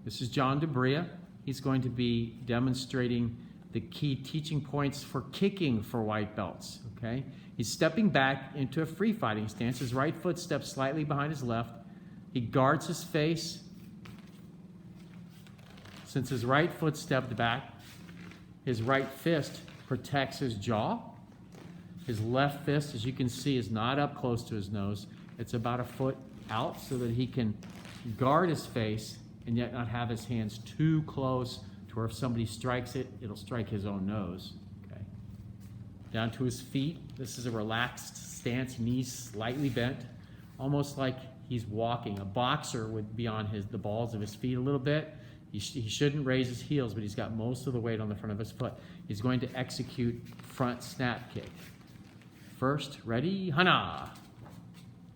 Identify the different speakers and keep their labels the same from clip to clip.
Speaker 1: This is John DeBria. He's going to be demonstrating the key teaching points for kicking for white belts. Okay? He's stepping back into a free fighting stance. His right foot steps slightly behind his left. He guards his face. Since his right foot stepped back, his right fist protects his jaw. His left fist, as you can see, is not up close to his nose. It's about a foot out so that he can guard his face and yet not have his hands too close to where if somebody strikes it, it'll strike his own nose. Okay. Down to his feet. This is a relaxed stance, knees slightly bent, almost like he's walking. A boxer would be on the balls of his feet a little bit. He shouldn't raise his heels, but he's got most of the weight on the front of his foot. He's going to execute front snap kick. First, ready, hana.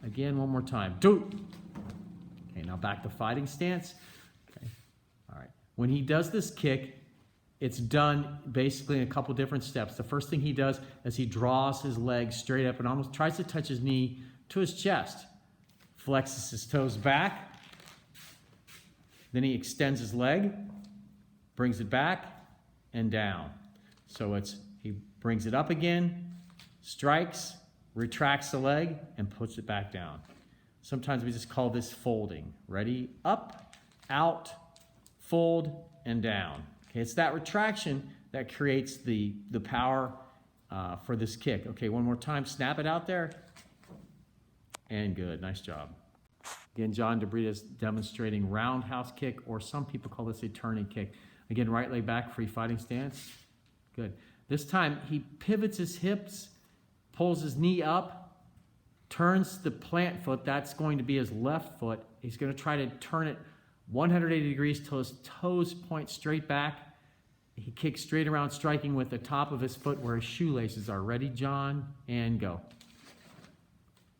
Speaker 1: Again, one more time. Do. Okay, now back to fighting stance. Okay, all right. When he does this kick, it's done basically in a couple different steps. The first thing he does is he draws his leg straight up and almost tries to touch his knee to his chest. Flexes his toes back. Then he extends his leg, brings it back, and down. So he brings it up again, strikes, retracts the leg, and puts it back down. Sometimes we just call this folding. Ready? Up, out, fold, and down. Okay, it's that retraction that creates the power for this kick. Okay, one more time. Snap it out there. And good. Nice job. Again, John DeBria is demonstrating roundhouse kick, or some people call this a turning kick. Again, right leg back, free fighting stance. Good. This time, he pivots his hips, pulls his knee up, turns the plant foot. That's going to be his left foot. He's going to try to turn it 180 degrees till his toes point straight back. He kicks straight around, striking with the top of his foot where his shoelaces are. Ready, John? And go.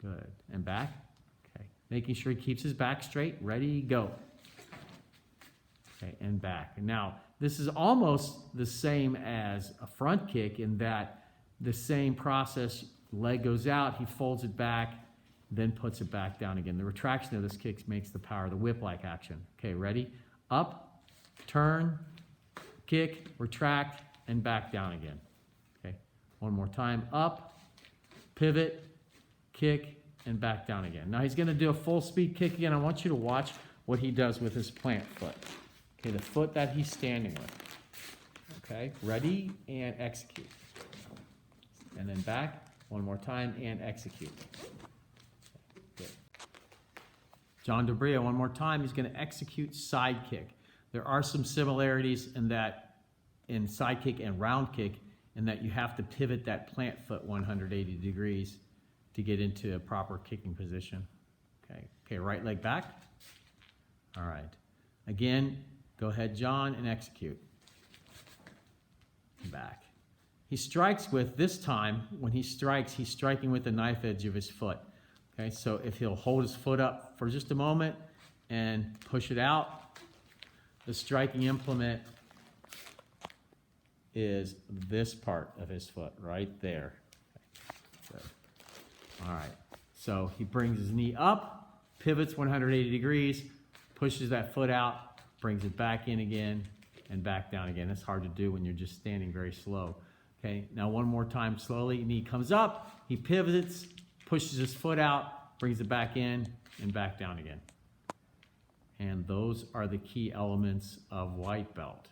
Speaker 1: Good. And back. Making sure he keeps his back straight. Ready, go. Okay, and back. And now, this is almost the same as a front kick in that the same process, leg goes out, he folds it back, then puts it back down again. The retraction of this kick makes the power, the whip-like action. Okay, ready? Up, turn, kick, retract, and back down again. Okay, one more time. Up, pivot, kick, and back down again. Now he's going to do a full speed kick again. I want you to watch what he does with his plant foot. Okay, the foot that he's standing with. Okay, ready and execute. And then back, one more time, and execute. Good. John DeBria, one more time, he's going to execute side kick. There are some similarities in side kick and round kick, in that you have to pivot that plant foot 180 degrees to get into a proper kicking position. Okay, right leg back. All right. Again, go ahead, John, and execute. Back. He strikes with, this time, when he strikes, he's striking with the knife edge of his foot. Okay, so if he'll hold his foot up for just a moment and push it out, the striking implement is this part of his foot, right there. Okay. All right, so he brings his knee up, pivots 180 degrees, pushes that foot out, brings it back in again, and back down again. It's hard to do when you're just standing very slow. Okay, now one more time slowly. Knee comes up, he pivots, pushes his foot out, brings it back in, and back down again. And those are the key elements of white belt.